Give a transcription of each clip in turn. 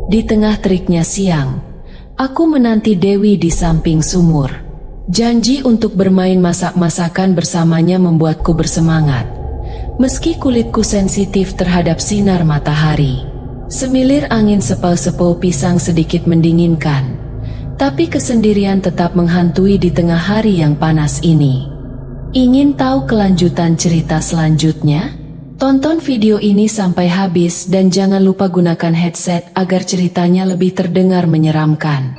Di tengah teriknya siang, aku menanti Dewi di samping sumur. Janji untuk bermain masak-masakan bersamanya membuatku bersemangat. Meski kulitku sensitif terhadap sinar matahari, semilir angin sepal-sepal pisang sedikit mendinginkan, tapi kesendirian tetap menghantui di tengah hari yang panas ini. Ingin tahu kelanjutan cerita selanjutnya? Tonton video ini sampai habis dan jangan lupa gunakan headset agar ceritanya lebih terdengar menyeramkan.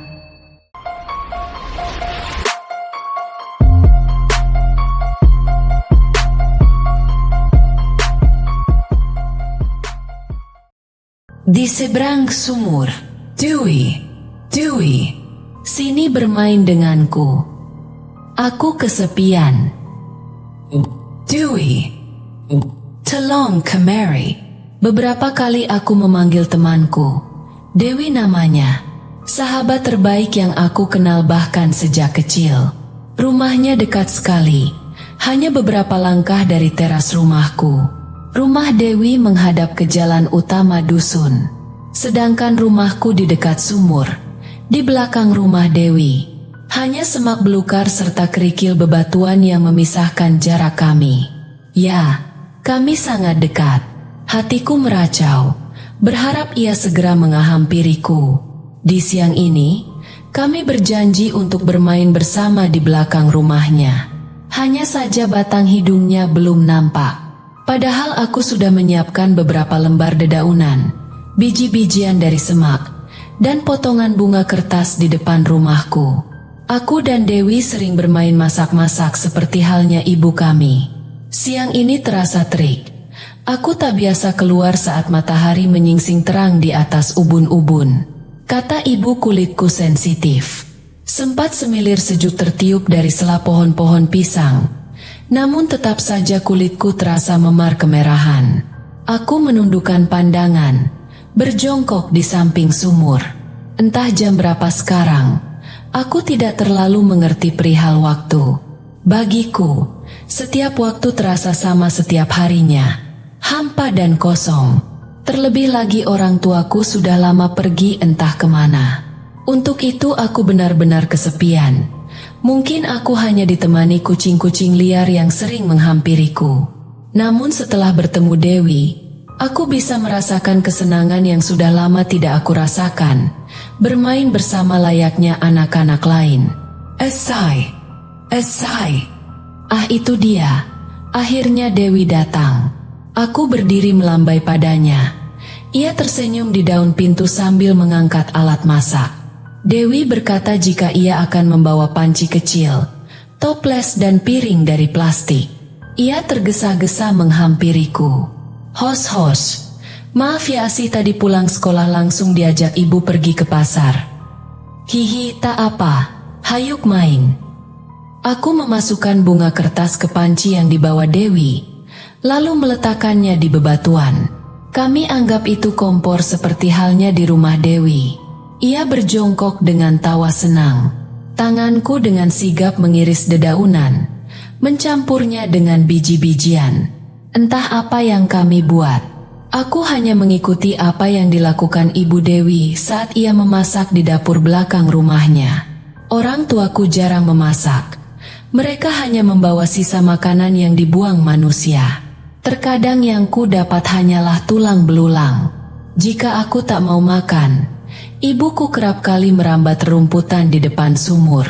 Di seberang sumur, Dewi, sini bermain denganku. Aku kesepian. Dewi, tolong kemari. Beberapa kali aku memanggil temanku. Dewi namanya. Sahabat terbaik yang aku kenal bahkan sejak kecil. Rumahnya dekat sekali. Hanya beberapa langkah dari teras rumahku. Rumah Dewi menghadap ke jalan utama dusun. Sedangkan rumahku di dekat sumur. Di belakang rumah Dewi, hanya semak belukar serta kerikil bebatuan yang memisahkan jarak kami. Ya, kami sangat dekat. Hatiku meracau, berharap ia segera menghampiriku. Di siang ini, kami berjanji untuk bermain bersama di belakang rumahnya. Hanya saja batang hidungnya belum nampak. Padahal aku sudah menyiapkan beberapa lembar dedaunan, biji-bijian dari semak, dan potongan bunga kertas di depan rumahku. Aku dan Dewi sering bermain masak-masak seperti halnya ibu kami. Siang ini terasa terik. Aku tak biasa keluar saat matahari menyingsing terang di atas ubun-ubun. Kata ibu, kulitku sensitif. Sempat semilir sejuk tertiup dari sela pohon-pohon pisang. Namun tetap saja kulitku terasa memar kemerahan. Aku menundukkan pandangan, berjongkok di samping sumur. Entah jam berapa sekarang. Aku tidak terlalu mengerti perihal waktu. Bagiku, setiap waktu terasa sama setiap harinya, hampa dan kosong. Terlebih lagi orang tuaku sudah lama pergi entah kemana. Untuk itu aku benar-benar kesepian. Mungkin aku hanya ditemani kucing-kucing liar yang sering menghampiriku. Namun setelah bertemu Dewi, aku bisa merasakan kesenangan yang sudah lama tidak aku rasakan. Bermain bersama layaknya anak-anak lain. Esai. Ah, itu dia. Akhirnya Dewi datang. Aku berdiri melambai padanya. Ia tersenyum di daun pintu sambil mengangkat alat masak. Dewi berkata jika ia akan membawa panci kecil, toples dan piring dari plastik. Ia tergesa-gesa menghampiriku. Hos, maaf ya Asih, tadi pulang sekolah langsung diajak ibu pergi ke pasar. Hihi, tak apa, hayuk main. Aku memasukkan bunga kertas ke panci yang dibawa Dewi, lalu meletakkannya di bebatuan. Kami anggap itu kompor seperti halnya di rumah Dewi. Ia berjongkok dengan tawa senang. Tanganku dengan sigap mengiris dedaunan, mencampurnya dengan biji-bijian. Entah apa yang kami buat. Aku hanya mengikuti apa yang dilakukan Ibu Dewi saat ia memasak di dapur belakang rumahnya. Orang tuaku jarang memasak. Mereka hanya membawa sisa makanan yang dibuang manusia. Terkadang yang ku dapat hanyalah tulang belulang. Jika aku tak mau makan, ibuku kerap kali merambat rumputan di depan sumur.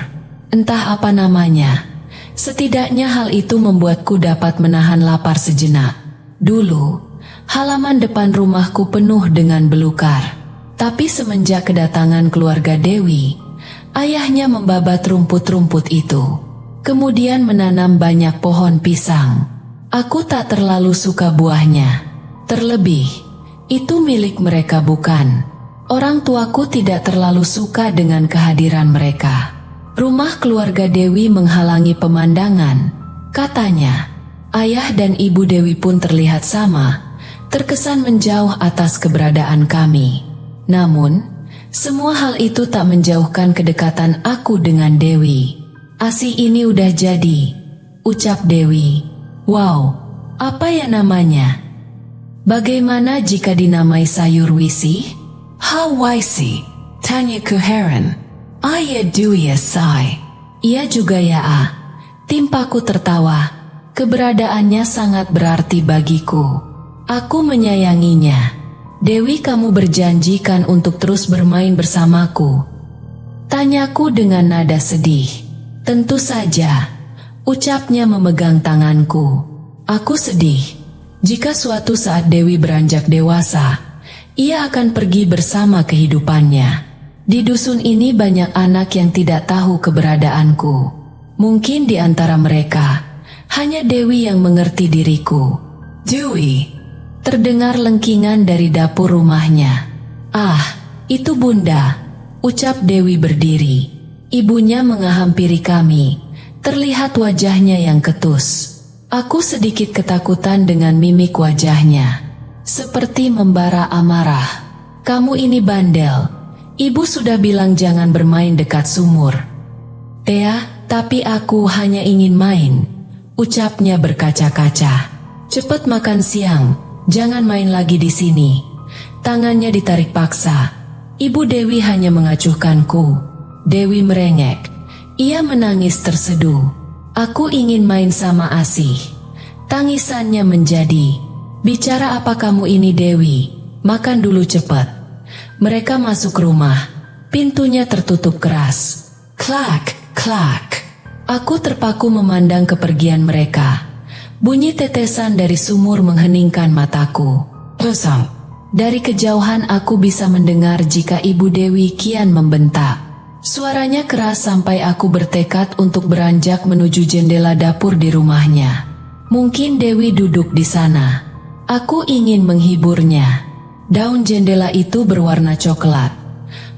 Entah apa namanya. Setidaknya hal itu membuatku dapat menahan lapar sejenak. Dulu, halaman depan rumahku penuh dengan belukar. Tapi semenjak kedatangan keluarga Dewi, ayahnya membabat rumput-rumput itu. Kemudian menanam banyak pohon pisang. Aku tak terlalu suka buahnya. Terlebih, itu milik mereka bukan. Orang tuaku tidak terlalu suka dengan kehadiran mereka. Rumah keluarga Dewi menghalangi pemandangan. Katanya, ayah dan ibu Dewi pun terlihat sama, terkesan menjauh atas keberadaan kami. Namun, semua hal itu tak menjauhkan kedekatan aku dengan Dewi. Asih ini udah jadi, ucap Dewi. Wow, apa ya namanya? Bagaimana jika dinamai sayur wisih? How wise? Tanyaku heran. Ayah Dwi sigh. Ia juga ya Timpaku tertawa. Keberadaannya sangat berarti bagiku. Aku menyayanginya. Dewi, kamu berjanjikan untuk terus bermain bersamaku? Tanyaku dengan nada sedih. Tentu saja, ucapnya memegang tanganku. Aku sedih. Jika suatu saat Dewi beranjak dewasa, ia akan pergi bersama kehidupannya. Di dusun ini banyak anak yang tidak tahu keberadaanku. Mungkin di antara mereka, hanya Dewi yang mengerti diriku. Dewi, terdengar lengkingan dari dapur rumahnya. Ah, itu Bunda, ucap Dewi berdiri. Ibunya menghampiri kami. Terlihat wajahnya yang ketus. Aku sedikit ketakutan dengan mimik wajahnya. Seperti membara amarah. Kamu ini bandel. Ibu sudah bilang jangan bermain dekat sumur. Tea, tapi aku hanya ingin main, ucapnya berkaca-kaca. Cepat makan siang, jangan main lagi di sini. Tangannya ditarik paksa. Ibu Dewi hanya mengacuhkanku. Dewi merengek. Ia menangis terseduh. Aku ingin main sama Asih. Tangisannya menjadi. Bicara apa kamu ini Dewi? Makan dulu cepat. Mereka masuk rumah. Pintunya tertutup keras. Klak, klak. Aku terpaku memandang kepergian mereka. Bunyi tetesan dari sumur mengheningkan mataku. Kosong. Dari kejauhan aku bisa mendengar jika Ibu Dewi kian membentak. Suaranya keras sampai aku bertekad untuk beranjak menuju jendela dapur di rumahnya. Mungkin Dewi duduk di sana. Aku ingin menghiburnya. Daun jendela itu berwarna coklat.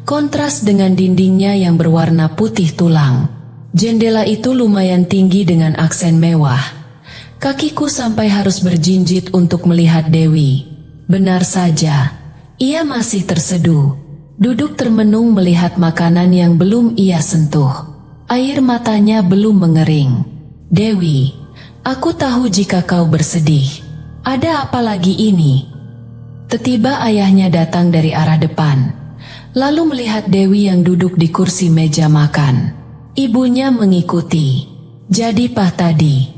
Kontras dengan dindingnya yang berwarna putih tulang. Jendela itu lumayan tinggi dengan aksen mewah. Kakiku sampai harus berjinjit untuk melihat Dewi. Benar saja, ia masih terseduh. Duduk termenung melihat makanan yang belum ia sentuh. Air matanya belum mengering. Dewi, aku tahu jika kau bersedih. Ada apa lagi ini? Tiba-tiba ayahnya datang dari arah depan. Lalu melihat Dewi yang duduk di kursi meja makan. Ibunya mengikuti. Jadi Pak tadi.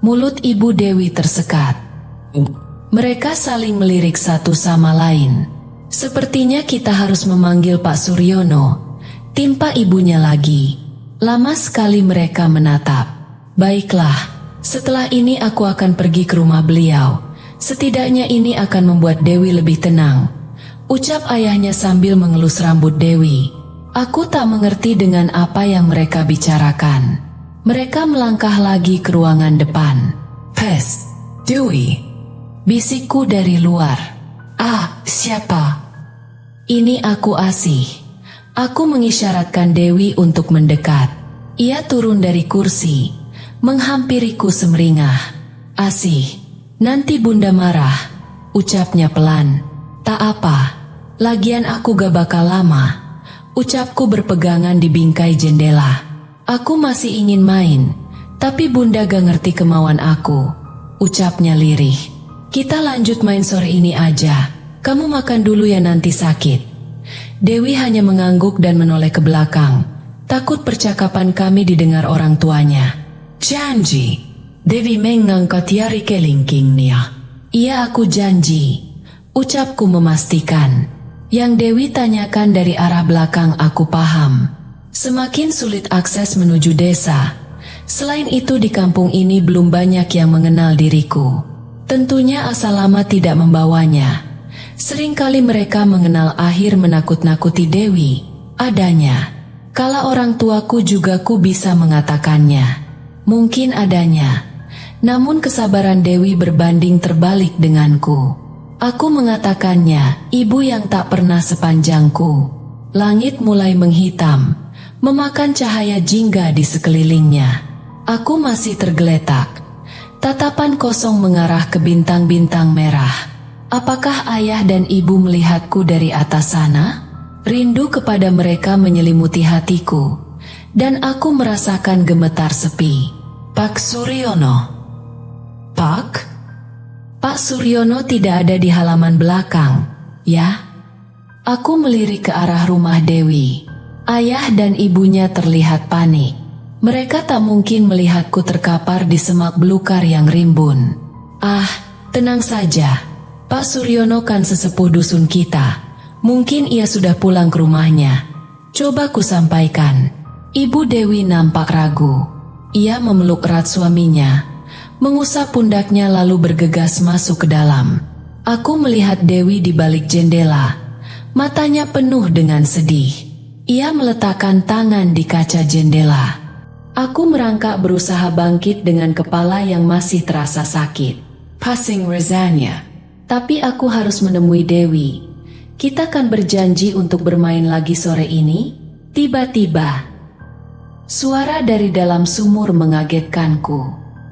Mulut Ibu Dewi tersekat. Mereka saling melirik satu sama lain. Sepertinya kita harus memanggil Pak Suryono. Timpa ibunya lagi. Lama sekali mereka menatap. Baiklah, setelah ini aku akan pergi ke rumah beliau. Setidaknya ini akan membuat Dewi lebih tenang, ucap ayahnya sambil mengelus rambut Dewi. Aku tak mengerti dengan apa yang mereka bicarakan. Mereka melangkah lagi ke ruangan depan. Pes, Dewi, bisikku dari luar. Ah, siapa? Ini aku Asih. Aku mengisyaratkan Dewi untuk mendekat. Ia turun dari kursi, menghampiriku semeringah. Asih, nanti Bunda marah, ucapnya pelan. Tak apa, lagian aku gak bakal lama, ucapku berpegangan di bingkai jendela. Aku masih ingin main, tapi Bunda gak ngerti kemauan aku, ucapnya lirih. Kita lanjut main sore ini aja. Kamu makan dulu ya, nanti sakit. Dewi hanya mengangguk dan menoleh ke belakang. Takut percakapan kami didengar orang tuanya. Janji. Dewi mengangkat jari kelingkingnya. Iya, aku janji, ucapku memastikan. Yang Dewi tanyakan dari arah belakang aku paham. Semakin sulit akses menuju desa. Selain itu di kampung ini belum banyak yang mengenal diriku. Tentunya asal lama tidak membawanya. Seringkali mereka mengenal akhir menakut-nakuti Dewi. Adanya. Kala orang tuaku juga ku bisa mengatakannya. Mungkin adanya. Namun kesabaran Dewi berbanding terbalik denganku. Aku mengatakannya, ibu yang tak pernah sepanjangku. Langit mulai menghitam, memakan cahaya jingga di sekelilingnya. Aku masih tergeletak. Tatapan kosong mengarah ke bintang-bintang merah. Apakah ayah dan ibu melihatku dari atas sana? Rindu kepada mereka menyelimuti hatiku, dan aku merasakan gemetar sepi. Pak Suryono. Pak Suryono tidak ada di halaman belakang, ya? Aku melirik ke arah rumah Dewi. Ayah dan ibunya terlihat panik. Mereka tak mungkin melihatku terkapar di semak belukar yang rimbun. Ah, tenang saja. Pak Suryono kan sesepuh dusun kita. Mungkin ia sudah pulang ke rumahnya. Coba ku sampaikan. Ibu Dewi nampak ragu. Ia memeluk erat suaminya, mengusap pundaknya lalu bergegas masuk ke dalam. Aku melihat Dewi di balik jendela. Matanya penuh dengan sedih. Ia meletakkan tangan di kaca jendela. Aku merangkak berusaha bangkit dengan kepala yang masih terasa sakit. Passing rasanya. Tapi aku harus menemui Dewi. Kita kan berjanji untuk bermain lagi sore ini. Tiba-tiba, suara dari dalam sumur mengagetkanku.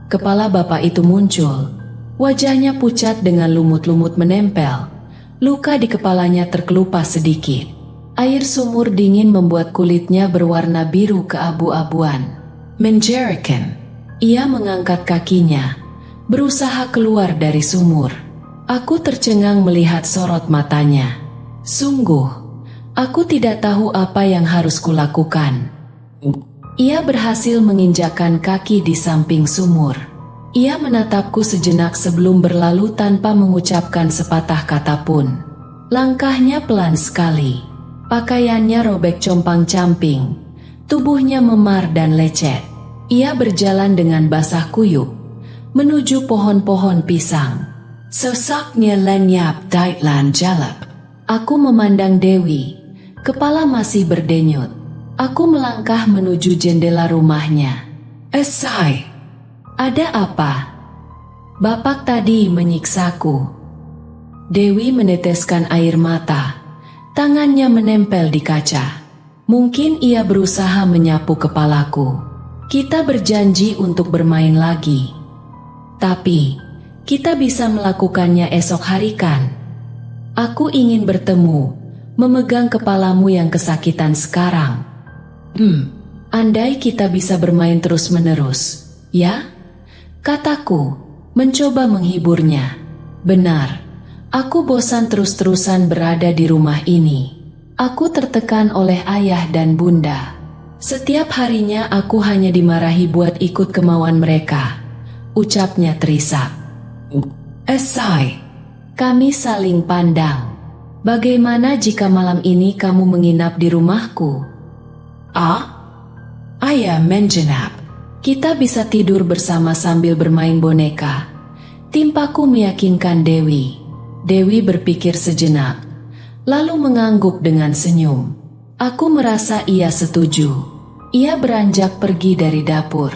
Kepala bapak itu muncul. Wajahnya pucat dengan lumut-lumut menempel. Luka di kepalanya terkelupas sedikit. Air sumur dingin membuat kulitnya berwarna biru keabu-abuan. Menjerikan. Ia mengangkat kakinya, berusaha keluar dari sumur. Aku tercengang melihat sorot matanya. Sungguh, aku tidak tahu apa yang harus kulakukan. Ia berhasil menginjakkan kaki di samping sumur. Ia menatapku sejenak sebelum berlalu tanpa mengucapkan sepatah kata pun. Langkahnya pelan sekali. Pakaiannya robek compang-camping. Tubuhnya memar dan lecet. Ia berjalan dengan basah kuyup menuju pohon-pohon pisang. Sosoknya lenyap dalam jalap. Aku memandang Dewi. Kepala masih berdenyut. Aku melangkah menuju jendela rumahnya. Esai. Ada apa? Bapak tadi menyiksaku. Dewi meneteskan air mata. Tangannya menempel di kaca. Mungkin ia berusaha menyapu kepalaku. Kita berjanji untuk bermain lagi. Tapi, kita bisa melakukannya esok hari kan? Aku ingin bertemu, memegang kepalamu yang kesakitan sekarang. Andai kita bisa bermain terus-menerus, ya? Kataku, mencoba menghiburnya. Benar, aku bosan terus-terusan berada di rumah ini. Aku tertekan oleh ayah dan bunda. Setiap harinya aku hanya dimarahi buat ikut kemauan mereka. Ucapnya terisak. Esai. Kami saling pandang. Bagaimana jika malam ini kamu menginap di rumahku? Ayah menjenap. Kita bisa tidur bersama sambil bermain boneka. Timpaku meyakinkan Dewi. Dewi berpikir sejenak, lalu mengangguk dengan senyum. Aku merasa ia setuju. Ia beranjak pergi dari dapur.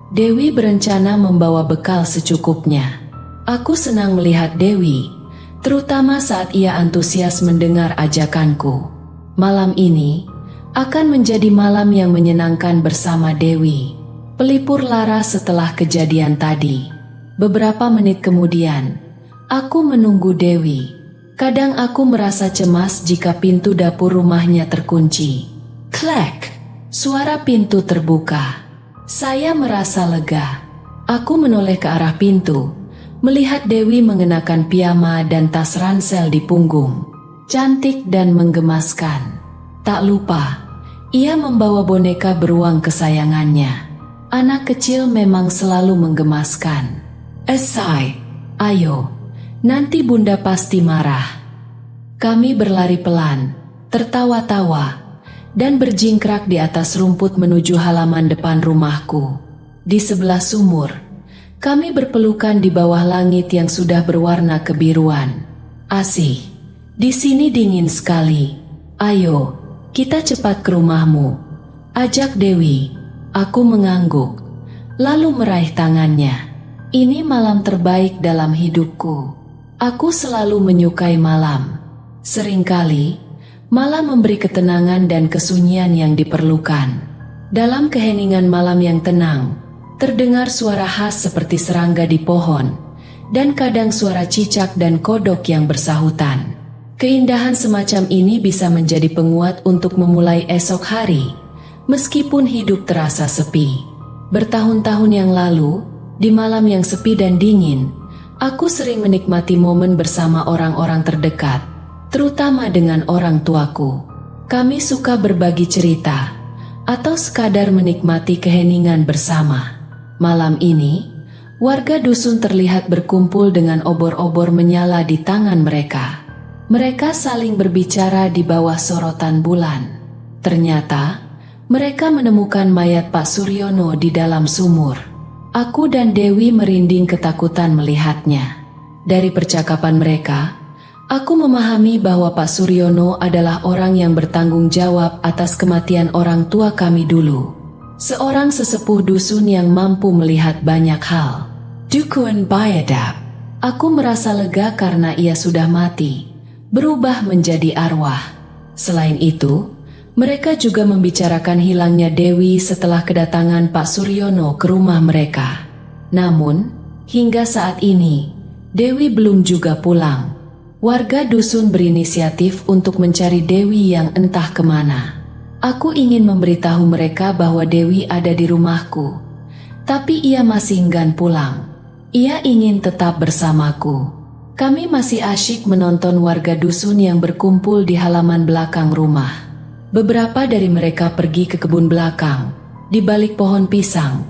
Dewi berencana membawa bekal secukupnya. Aku senang melihat Dewi, terutama saat ia antusias mendengar ajakanku. Malam ini akan menjadi malam yang menyenangkan bersama Dewi. Pelipur lara setelah kejadian tadi. Beberapa menit kemudian, aku menunggu Dewi. Kadang aku merasa cemas jika pintu dapur rumahnya terkunci. Klek! Suara pintu terbuka. Saya merasa lega. Aku menoleh ke arah pintu, melihat Dewi mengenakan piyama dan tas ransel di punggung. Cantik dan menggemaskan. Tak lupa, ia membawa boneka beruang kesayangannya. Anak kecil memang selalu menggemaskan. Esai, ayo, nanti bunda pasti marah. Kami berlari pelan, tertawa-tawa, dan berjingkrak di atas rumput menuju halaman depan rumahku. Di sebelah sumur, kami berpelukan di bawah langit yang sudah berwarna kebiruan. Asih, di sini dingin sekali. Ayo, kita cepat ke rumahmu, ajak Dewi. Aku mengangguk, lalu meraih tangannya. Ini malam terbaik dalam hidupku. Aku selalu menyukai malam. Seringkali, malam memberi ketenangan dan kesunyian yang diperlukan. Dalam keheningan malam yang tenang, terdengar suara khas seperti serangga di pohon, dan kadang suara cicak dan kodok yang bersahutan. Keindahan semacam ini bisa menjadi penguat untuk memulai esok hari, meskipun hidup terasa sepi. Bertahun-tahun yang lalu, di malam yang sepi dan dingin, aku sering menikmati momen bersama orang-orang terdekat, terutama dengan orang tuaku. Kami suka berbagi cerita, atau sekadar menikmati keheningan bersama. Malam ini, warga dusun terlihat berkumpul dengan obor-obor menyala di tangan mereka. Mereka saling berbicara di bawah sorotan bulan. Ternyata, mereka menemukan mayat Pak Suryono di dalam sumur. Aku dan Dewi merinding ketakutan melihatnya. Dari percakapan mereka, aku memahami bahwa Pak Suryono adalah orang yang bertanggung jawab atas kematian orang tua kami dulu. Seorang sesepuh dusun yang mampu melihat banyak hal. Dukun Bayadap. Aku merasa lega karena ia sudah mati, berubah menjadi arwah. Selain itu, mereka juga membicarakan hilangnya Dewi setelah kedatangan Pak Suryono ke rumah mereka. Namun, hingga saat ini, Dewi belum juga pulang. Warga dusun berinisiatif untuk mencari Dewi yang entah kemana. Aku ingin memberitahu mereka bahwa Dewi ada di rumahku, tapi ia masih enggan pulang. Ia ingin tetap bersamaku. Kami masih asyik menonton warga dusun yang berkumpul di halaman belakang rumah. Beberapa dari mereka pergi ke kebun belakang, di balik pohon pisang,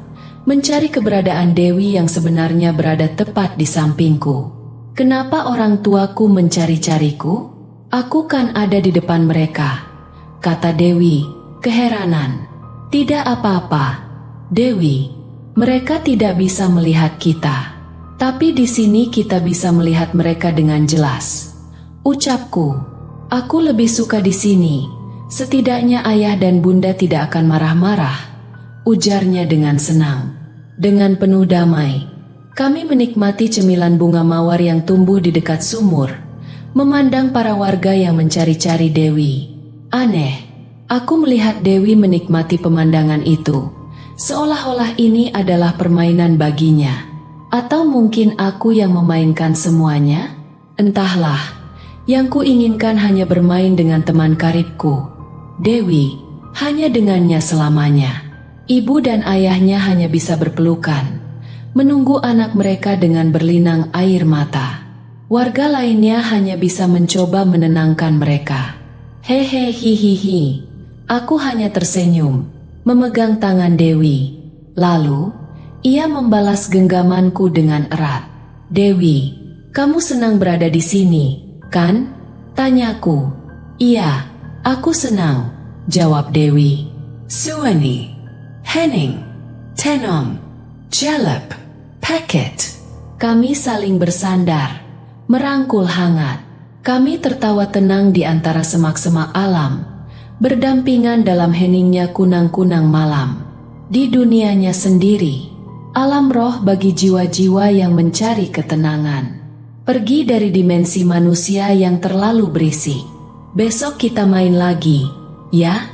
mencari keberadaan Dewi yang sebenarnya berada tepat di sampingku. Kenapa orang tuaku mencari-cariku? Aku kan ada di depan mereka, kata Dewi, keheranan. Tidak apa-apa, Dewi. Mereka tidak bisa melihat kita, tapi di sini kita bisa melihat mereka dengan jelas. Ucapku, aku lebih suka di sini. Setidaknya ayah dan bunda tidak akan marah-marah, ujarnya dengan senang. Dengan penuh damai, kami menikmati cemilan bunga mawar yang tumbuh di dekat sumur, memandang para warga yang mencari-cari Dewi. Aneh, aku melihat Dewi menikmati pemandangan itu, seolah-olah ini adalah permainan baginya. Atau mungkin aku yang memainkan semuanya? Entahlah, yang kuinginkan hanya bermain dengan teman karibku. Dewi, hanya dengannya selamanya. Ibu dan ayahnya hanya bisa berpelukan, menunggu anak mereka dengan berlinang air mata. Warga lainnya hanya bisa mencoba menenangkan mereka. Hehehe, aku hanya tersenyum, memegang tangan Dewi. Lalu, ia membalas genggamanku dengan erat. Dewi, kamu senang berada di sini, kan? Tanyaku. Iya. Aku senang, jawab Dewi. Suwani, Henning, Tenom, Jalap, Paket. Kami saling bersandar, merangkul hangat. Kami tertawa tenang di antara semak-semak alam, berdampingan dalam heningnya kunang-kunang malam. Di dunianya sendiri, alam roh bagi jiwa-jiwa yang mencari ketenangan. Pergi dari dimensi manusia yang terlalu berisik. Besok kita main lagi, ya?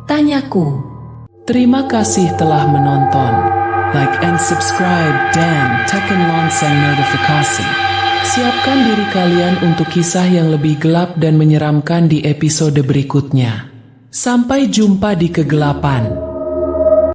Tanyaku. Terima kasih telah menonton. Like and subscribe dan tekan lonceng notifikasi. Siapkan diri kalian untuk kisah yang lebih gelap dan menyeramkan di episode berikutnya. Sampai jumpa di kegelapan.